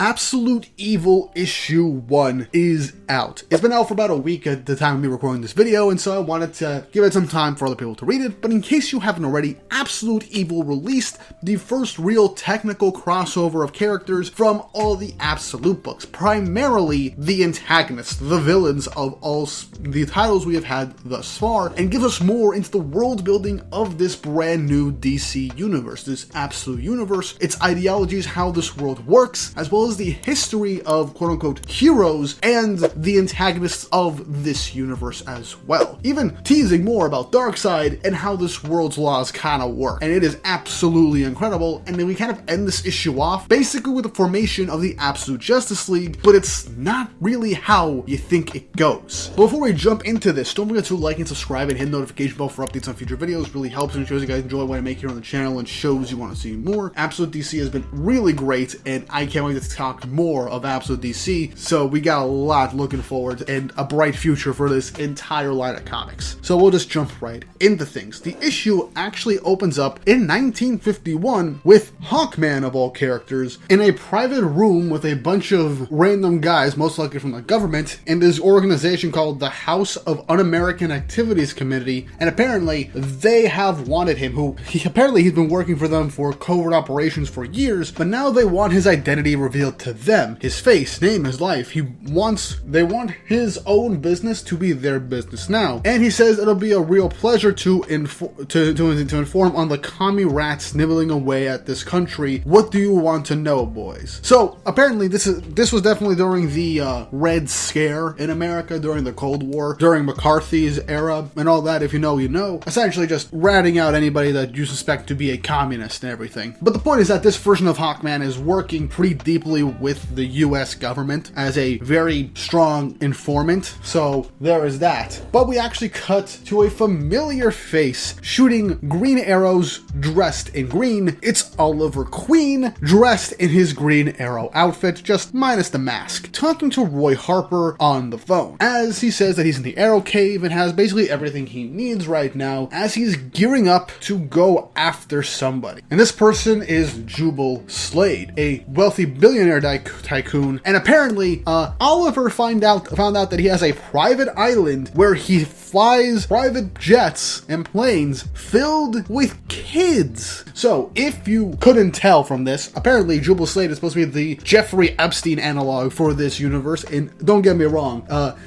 Absolute Evil Issue 1 is out. It's been out for about a week at the time of me recording this video, and so I wanted to give it some time for other people to read it, but in case you haven't already, Absolute Evil released the first real technical crossover of characters from all the Absolute books, primarily the antagonists, the villains of all the titles we have had thus far, and gives us more into the world building of this brand new DC universe, this Absolute universe, its ideologies, how this world works, as well as the history of quote-unquote heroes and the antagonists of this universe as well. Even teasing more about Darkseid and how this world's laws kind of work. And it is absolutely incredible, and then we kind of end this issue off basically with the formation of the Absolute Justice League, but it's not really how you think it goes. But before we jump into this, don't forget to like and subscribe and hit the notification bell for updates on future videos. It really helps and shows you guys enjoy what I make here on the channel and shows you want to see more. Absolute DC has been really great, and I can't wait to talk more of Absolute DC, so we got a lot looking forward and a bright future for this entire line of comics. So we'll just jump right into things. The issue actually opens up in 1951 with Hawkman, of all characters, in a private room with a bunch of random guys, most likely from the government, in this organization called the House of Un-American Activities Committee, and apparently they have wanted him, apparently he's been working for them for covert operations for years, but now they want his identity revealed to them, his face, name, his life. They want his own business to be their business now, and he says it'll be a real pleasure to inform on the commie rats nibbling away at this country. What do you want to know, boys? So apparently this was definitely during the Red Scare in America, during the Cold War, during McCarthy's era, and all that. If you know, you know. Essentially just ratting out anybody that you suspect to be a communist and everything. But the point is that this version of Hawkman is working pretty deeply with the US government as a very strong informant, so there is that. But we actually cut to a familiar face shooting green arrows dressed in green. It's Oliver Queen dressed in his Green Arrow outfit, just minus the mask, talking to Roy Harper on the phone, as he says that he's in the Arrow Cave and has basically everything he needs right now as he's gearing up to go after somebody. And this person is Jubal Slade, a wealthy billionaire tycoon, and apparently Oliver found out that he has a private island where he flies private jets and planes filled with kids. So if you couldn't tell from this, apparently Jubal Slade is supposed to be the Jeffrey Epstein analog for this universe, and don't get me wrong,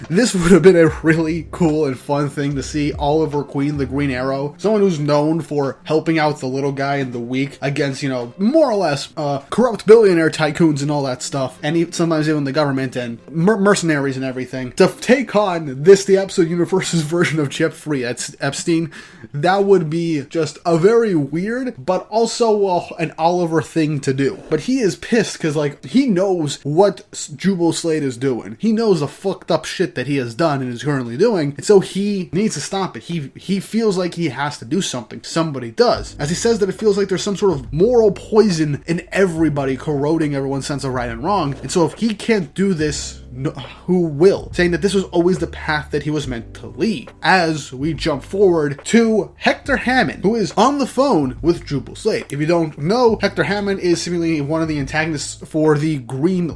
this would have been a really cool and fun thing to see Oliver Queen, the Green Arrow, someone who's known for helping out the little guy and the weak against, you know, more or less corrupt billionaire tycoons and all that stuff, and sometimes even the government and mercenaries and everything, to take on the Absolute Universe's version of Jeffrey Epstein. That would be just a very weird, but also an Oliver thing to do. But he is pissed because, like, he knows what Jubal Slade is doing. He knows the fucked up shit that he has done and is currently doing, and so he needs to stop it. He feels like he has to do something. Somebody does. As he says that it feels like there's some sort of moral poison in everybody, corroding everyone's sense of right and wrong. And so if he can't do this, who will? Saying that this was always the path that he was meant to lead. As we jump forward to Hector Hammond, who is on the phone with Jubal Slade. If you don't know, Hector Hammond is seemingly one of the antagonists for the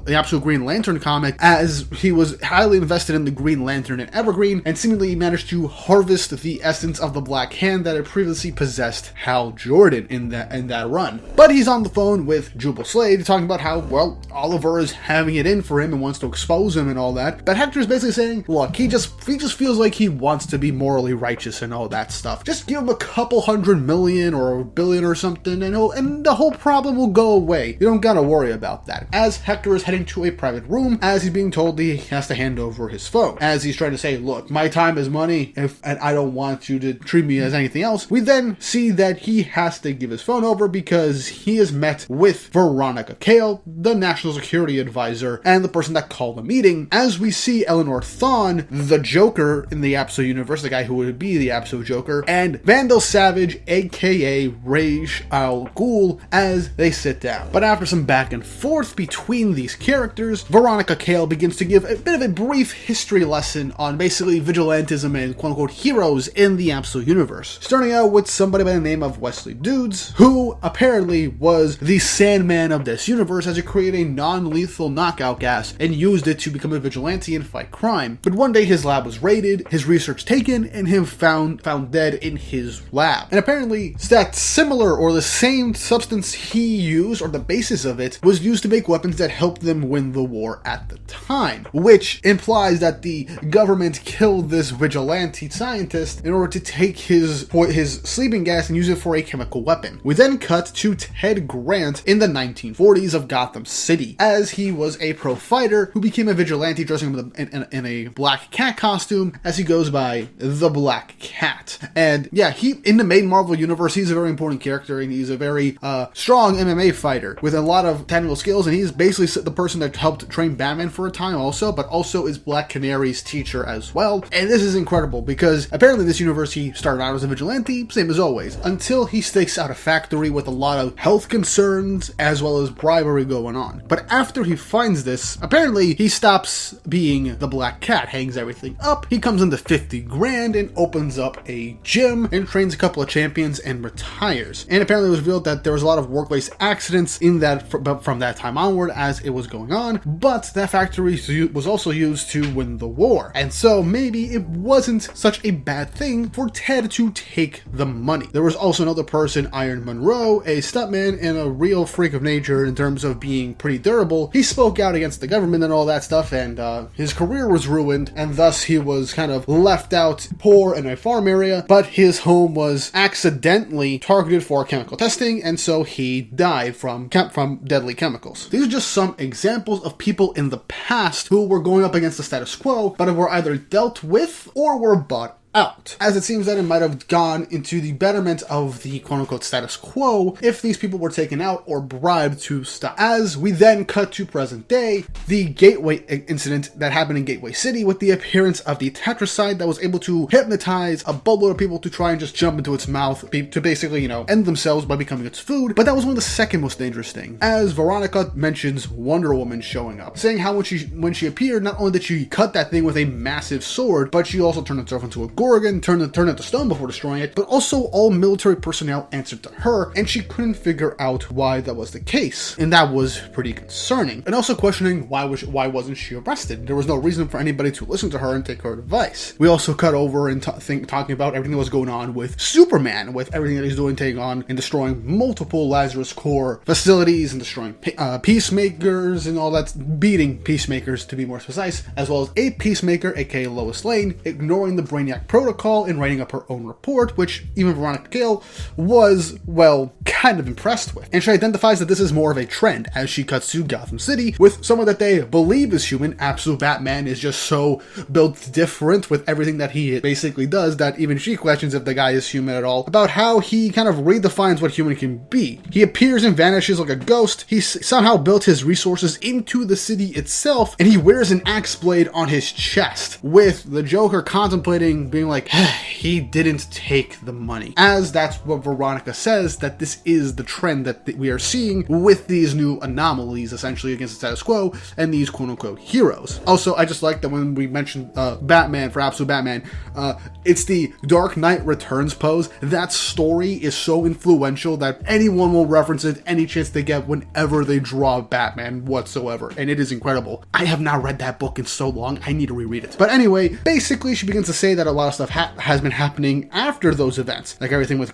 Absolute Green Lantern comic, as he was highly invested in the Green Lantern and Evergreen, and seemingly managed to harvest the essence of the Black Hand that had previously possessed Hal Jordan in that run. But he's on the phone with Jubal Slade, talking about how, well, Oliver is having it in for him and wants to expose him and all that. But Hector is basically saying, look, he just feels like he wants to be morally righteous and all that stuff. Just give him a couple $100 million or $1 billion or something, and the whole problem will go away. You don't gotta worry about that. As Hector is heading to a private room, as he's being told he has to hand over his phone, as he's trying to say, look, my time is money, and I don't want you to treat me as anything else. We then see that he has to give his phone over because he is met with Veronica Cale, the national security advisor, and the person that called him meeting as we see Eleanor Thawne, the Joker in the Absol universe, the guy who would be the Absol Joker, and Vandal Savage, aka Ra's al Ghul, as they sit down. But after some back and forth between these characters, Veronica Cale begins to give a bit of a brief history lesson on basically vigilantism and quote-unquote heroes in the Absol universe. Starting out with somebody by the name of Wesley Dudes, who apparently was the Sandman of this universe, as he created a non-lethal knockout gas and used it to become a vigilante and fight crime. But one day his lab was raided, his research taken, and him found dead in his lab. And apparently that similar or the same substance he used, or the basis of it, was used to make weapons that helped them win the war at the time, which implies that the government killed this vigilante scientist in order to take his sleeping gas and use it for a chemical weapon. We then cut to Ted Grant in the 1940s of Gotham City, as he was a pro fighter who became a vigilante dressing up in a black cat costume, as he goes by the Black Cat. And yeah, in the main Marvel universe, he's a very important character, and he's a very strong MMA fighter with a lot of technical skills, and he's basically the person that helped train Batman for a time also, but also is Black Canary's teacher as well. And this is incredible because apparently in this universe he started out as a vigilante, same as always, until he stakes out a factory with a lot of health concerns as well as bribery going on. But after he finds this, apparently he stops being the Black Cat, hangs everything up, he comes into 50 grand and opens up a gym and trains a couple of champions and retires. And apparently it was revealed that there was a lot of workplace accidents in that from that time onward as it was going on, but that factory was also used to win the war. And so maybe it wasn't such a bad thing for Ted to take the money. There was also another person, Iron Monroe, a stuntman and a real freak of nature in terms of being pretty durable. He spoke out against the government and all that stuff, and his career was ruined, and thus he was kind of left out poor in a farm area, but his home was accidentally targeted for chemical testing, and so he died from deadly chemicals. These are just some examples of people in the past who were going up against the status quo, but were either dealt with or were bought out, as it seems that it might have gone into the betterment of the quote-unquote status quo if these people were taken out or bribed to stop. As we then cut to present day, the Gateway incident that happened in Gateway City with the appearance of the tetracide that was able to hypnotize a boatload of people to try and just jump into its mouth to basically, end themselves by becoming its food. But that was one of the second most dangerous thing, as Veronica mentions Wonder Woman showing up, saying how when she appeared, not only did she cut that thing with a massive sword, but she also turned herself into a Gorgon, turned it to stone before destroying it, but also all military personnel answered to her, and she couldn't figure out why that was the case. And that was pretty concerning. And also questioning why wasn't she arrested? There was no reason for anybody to listen to her and take her advice. We also cut over and talking about everything that was going on with Superman, with everything that he's doing, taking on and destroying multiple Lazarus Core facilities and destroying peacemakers and all that, beating peacemakers to be more precise, as well as a peacemaker, aka Lois Lane, ignoring the Brainiac Protocol and writing up her own report, which even Veronica Cale was, well, kind of impressed with. And she identifies that this is more of a trend as she cuts to Gotham City with someone that they believe is human. Absolute Batman is just so built different with everything that he basically does that even she questions if the guy is human at all, about how he kind of redefines what human can be. He appears and vanishes like a ghost. He somehow built his resources into the city itself, and he wears an axe blade on his chest, with the Joker contemplating being like, he didn't take the money. As that's what Veronica says, that this is the trend that we are seeing with these new anomalies, essentially, against the status quo and these quote-unquote heroes. Also, I just like that when we mentioned Batman for Absolute Batman, it's the Dark Knight Returns pose. That story is so influential that anyone will reference it any chance they get whenever they draw Batman whatsoever, and it is incredible. I have not read that book in so long, I need to reread it. But anyway, basically she begins to say that a lot of stuff has been happening after those events, like everything with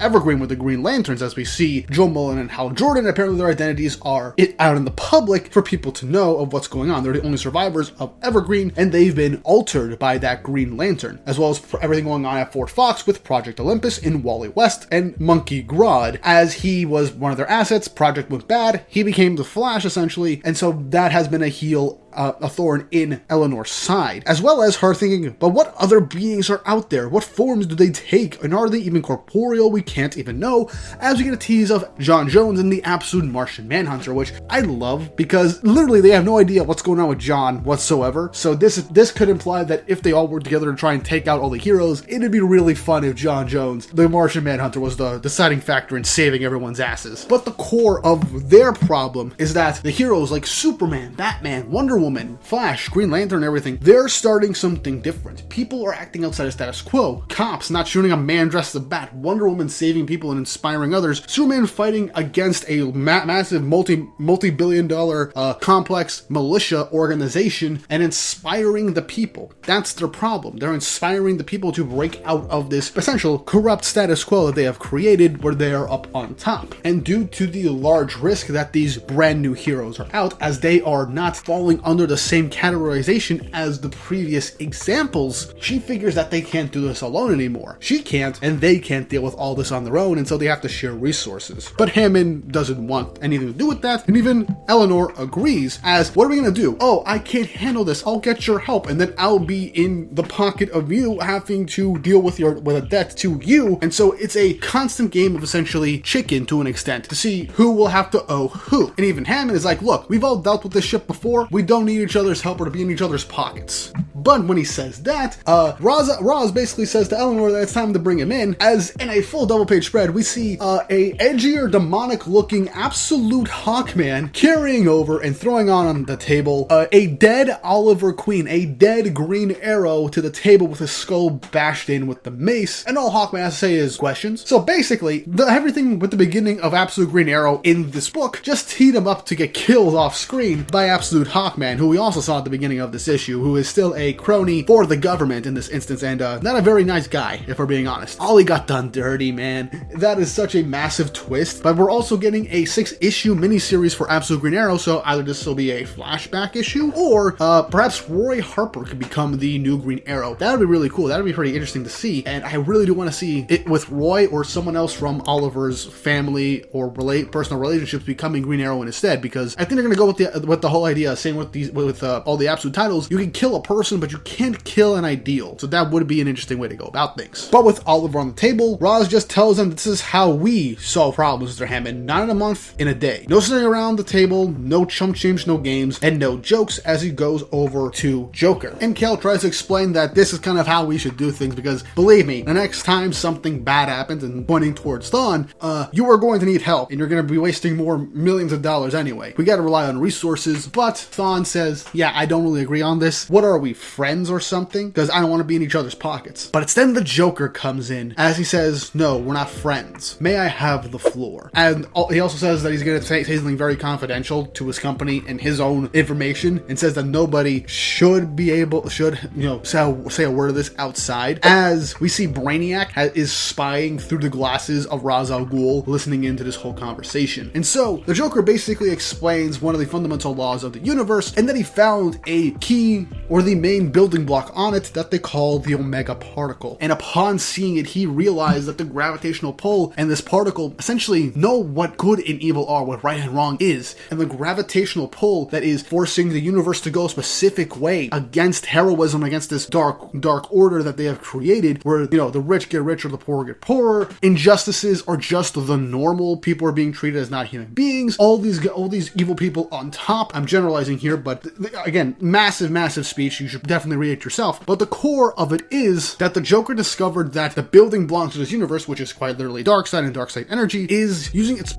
Evergreen with the Green Lanterns, as we see Joe Mullen and Hal Jordan, apparently their identities are out in the public for people to know of what's going on. They're the only survivors of Evergreen, and they've been altered by that Green Lantern, as well as everything going on at Fort Fox with Project Olympus in Wally West and Monkey Grodd. As he was one of their assets, Project went bad, he became the Flash essentially, and so that has been a heel a thorn in Eleanor's side, as well as her thinking, but what other beings are out there? What forms do they take? And are they even corporeal? We can't even know, as we get a tease of John Jones and the absolute Martian Manhunter, which I love because literally they have no idea what's going on with John whatsoever. So this could imply that if they all work together to try and take out all the heroes, it'd be really fun if John Jones, the Martian Manhunter, was the deciding factor in saving everyone's asses. But the core of their problem is that the heroes like Superman, Batman, Wonder Woman, Flash, Green Lantern, and everything, they're starting something different. People are acting outside of status quo. Cops not shooting a man dressed as a bat, Wonder Woman saving people and inspiring others, Superman fighting against a massive multi-billion dollar complex militia organization and inspiring the people. That's their problem. They're inspiring the people to break out of this essential corrupt status quo that they have created where they are up on top. And due to the large risk that these brand new heroes are out, as they are not falling under the same categorization as the previous examples, she figures that they can't do this alone anymore. She can't, and they can't deal with all this on their own, and so they have to share resources. But Hammond doesn't want anything to do with that, and even Eleanor agrees, as, what are we gonna do? Oh, I can't handle this, I'll get your help, and then I'll be in the pocket of you having to deal with a debt to you. And so it's a constant game of essentially chicken to an extent to see who will have to owe who. And even Hammond is like, look, we've all dealt with this shit before, we don't need each other's help or to be in each other's pockets. But when he says that, Roz basically says to Eleanor that it's time to bring him in, as in a full double page spread, we see a edgier, demonic looking absolute Hawkman carrying over and throwing on the table a dead Oliver Queen, a dead Green Arrow to the table with his skull bashed in with the mace, and all Hawkman has to say is questions. So basically, everything with the beginning of Absolute Green Arrow in this book just teed him up to get killed off screen by Absolute Hawkman, who we also saw at the beginning of this issue, who is still a crony for the government in this instance, and not a very nice guy, if we're being honest. Ollie got done dirty, man. That is such a massive twist, but we're also getting a 6-issue miniseries for Absolute Green Arrow, so either this will be a flashback issue, or perhaps Roy Harper could become the new Green Arrow. That would be really cool. That would be pretty interesting to see, and I really do want to see it with Roy or someone else from Oliver's family or personal relationships becoming Green Arrow instead, because I think they're going to go with the whole idea, same with all the Absolute titles, you can kill a person, but you can't kill an ideal. So that would be an interesting way to go about things. But with Oliver on the table, Roz just tells them this is how we solve problems, Mr. Hammond. Not in a month, in a day. No sitting around the table, no chump change, no games, and no jokes, as he goes over to Joker. And Cal tries to explain that this is kind of how we should do things, because believe me, the next time something bad happens, and pointing towards Thawne, you are going to need help, and you're going to be wasting more millions of dollars anyway. We got to rely on resources. But Thawne says, yeah, I don't really agree on this. What are we, friends or something? Because I don't want to be in each other's pockets. But it's then the Joker comes in as he says, no, we're not friends. May I have the floor? And he also says that he's going to say something very confidential to his company and his own information, and says that nobody should say a word of this outside, as we see Brainiac is spying through the glasses of Ra's al Ghul, listening into this whole conversation. And so the Joker basically explains one of the fundamental laws of the universe, and that he found a key, or the main building block on it, that they call the Omega particle. And upon seeing it, he realized that the gravitational pull and this particle essentially know what good and evil are, what right and wrong is, and the gravitational pull that is forcing the universe to go a specific way against heroism, against this dark order that they have created, where, the rich get richer, the poor get poorer, injustices are just the normal, people are being treated as not human beings, all these evil people on top. I'm generalizing here, but again, massive speech, you should definitely read it yourself. But the core of it is that the Joker discovered that the building blocks of this universe, which is quite literally darkseid and darkseid energy, is using its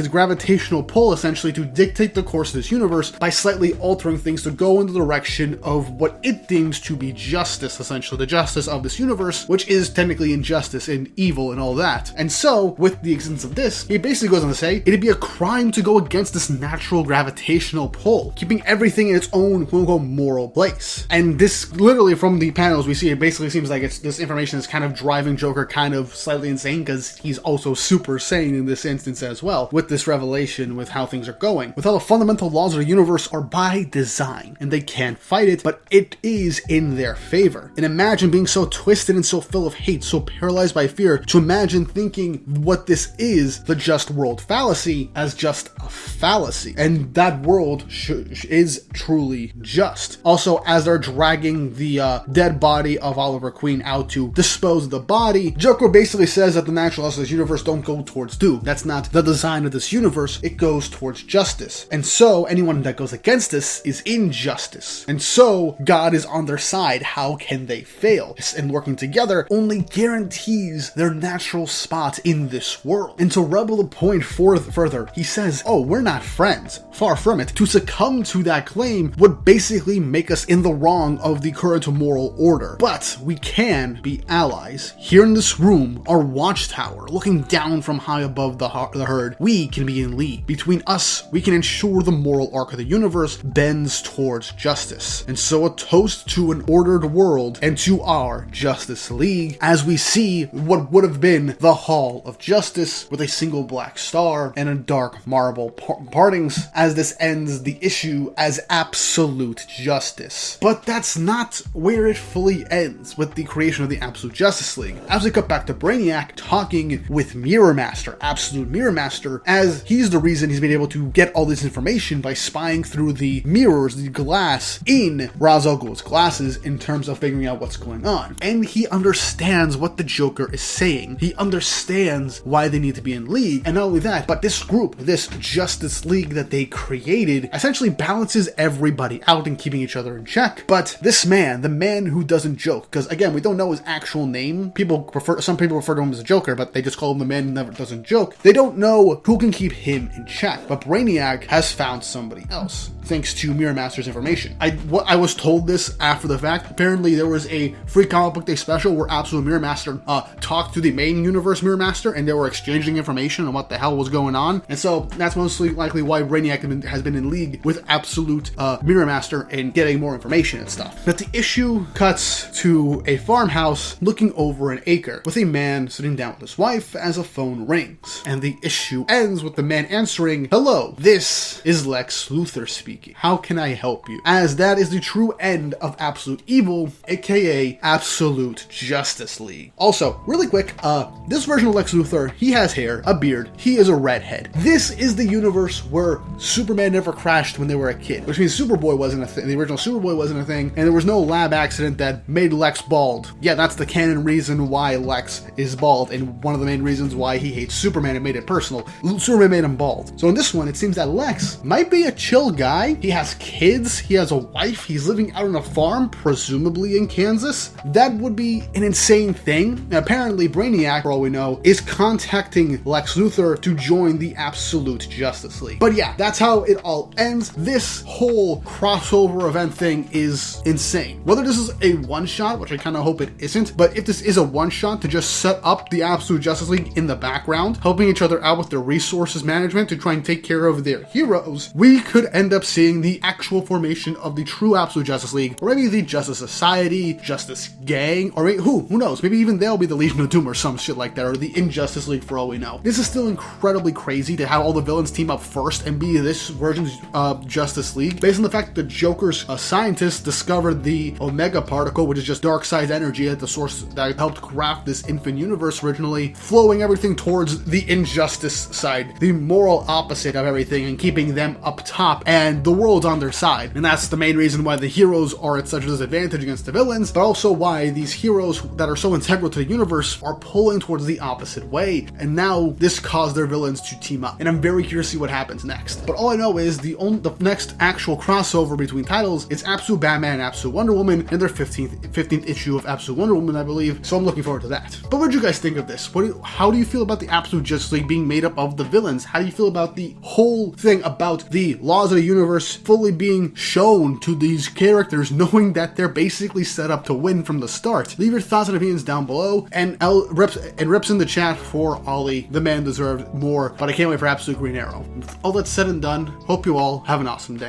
gravitational pull essentially to dictate the course of this universe by slightly altering things to go in the direction of what it deems to be justice, essentially the justice of this universe, which is technically injustice and evil and all that. And so, with the existence of this, he basically goes on to say, it'd be a crime to go against this natural gravitational pull, keeping everything in its own quote-unquote moral place. justice. And this, literally from the panels we see, it basically seems like this information is kind of driving Joker kind of slightly insane, because he's also super sane in this instance as well, with this revelation, with how things are going, with how the fundamental laws of the universe are by design, and they can't fight it, but it is in their favor. And imagine being so twisted and so full of hate, so paralyzed by fear, to imagine thinking what this is, the just world fallacy, as just a fallacy. And that world is truly just. Also, as they're dragging the dead body of Oliver Queen out to dispose of the body, Joker basically says that the natural laws of this universe don't go towards doom. That's not the design of this universe. It goes towards justice. And so anyone that goes against this is injustice. And so God is on their side. How can they fail? And working together only guarantees their natural spot in this world. And to rebel the point further, he says, oh, we're not friends. Far from it. To succumb to that claim would basically make us in the wrong of the current moral order. But we can be allies. Here in this room, our watchtower, looking down from high above the herd, we can be in league. Between us, we can ensure the moral arc of the universe bends towards justice. And so a toast to an ordered world and to our Justice League, as we see what would have been the Hall of Justice with a single black star and a dark marble partings, as this ends the issue as absolute justice. But that's not where it fully ends with the creation of the Absolute Justice League. As we cut back to Brainiac talking with Mirror Master, Absolute Mirror Master, as he's the reason he's been able to get all this information by spying through the mirrors, the glass in Ra's al Ghul's glasses, in terms of figuring out what's going on. And he understands what the Joker is saying. He understands why they need to be in league. And not only that, but this group, this Justice League that they created, essentially balances everybody out and keeping each other in check. But this man, the man who doesn't joke, because again, we don't know his actual name. Some people refer to him as a Joker, but they just call him the man who never doesn't joke. They don't know who can keep him in check. But Brainiac has found somebody else, thanks to Mirror Master's information. I was told this after the fact. Apparently there was a free comic book day special where Absolute Mirror Master talked to the main universe Mirror Master, and they were exchanging information on what the hell was going on. And so that's mostly likely why Brainiac has been in league with Absolute Mirror Master and getting more information and stuff. But the issue cuts to a farmhouse looking over an acre with a man sitting down with his wife as a phone rings. And the issue ends with the man answering, "Hello, this is Lex Luthor speaking. How can I help you?" As that is the true end of Absolute Evil, aka Absolute Justice League. Also, really quick, this version of Lex Luthor, he has hair, a beard, he is a redhead. This is the universe where Superman never crashed when they were a kid, which means Superboy wasn't a thing, the original Superboy wasn't a thing, and there was no lab accident that made Lex bald. Yeah, that's the canon reason why Lex is bald, and one of the main reasons why he hates Superman and made it personal. Superman made him bald. So in this one, it seems that Lex might be a chill guy. He has kids, he has a wife, he's living out on a farm, presumably in Kansas. That would be an insane thing. Now, apparently Brainiac, for all we know, is contacting Lex Luthor to join the Absolute Justice League. But yeah, that's how it all ends. This whole crossover event thing is insane. Whether this is a one-shot, which I kind of hope it isn't, but if this is a one-shot to just set up the Absolute Justice League in the background, helping each other out with their resources management to try and take care of their heroes, we could end up seeing the actual formation of the true Absolute Justice League, or maybe the Justice Society, Justice Gang, or maybe, who knows, maybe even they'll be the Legion of Doom or some shit like that, or the Injustice League for all we know. This is still incredibly crazy to have all the villains team up first and be this version's Justice League, based on the fact that the Joker's scientists discovered the Omega particle, which is just darkseid energy at the source that helped craft this infinite universe originally, flowing everything towards the injustice side, the moral opposite of everything, and keeping them up top, and the world's on their side. And that's the main reason why the heroes are at such a disadvantage against the villains, but also why these heroes that are so integral to the universe are pulling towards the opposite way, and now this caused their villains to team up. And I'm very curious to see what happens next. But all I know is the next actual crossover between titles is Absolute Batman and Absolute Wonder Woman, and their 15th issue of Absolute Wonder Woman, I believe, so I'm looking forward to that. But what did you guys think of this? How do you feel about the Absolute Justice League being made up of the villains? How do you feel about the whole thing about the laws of the universe fully being shown to these characters, knowing that they're basically set up to win from the start? Leave your thoughts and opinions down below, and rips in the chat for Ollie. The man deserved more, but I can't wait for Absolute Green Arrow. With all that's said and done, hope you all have an awesome day.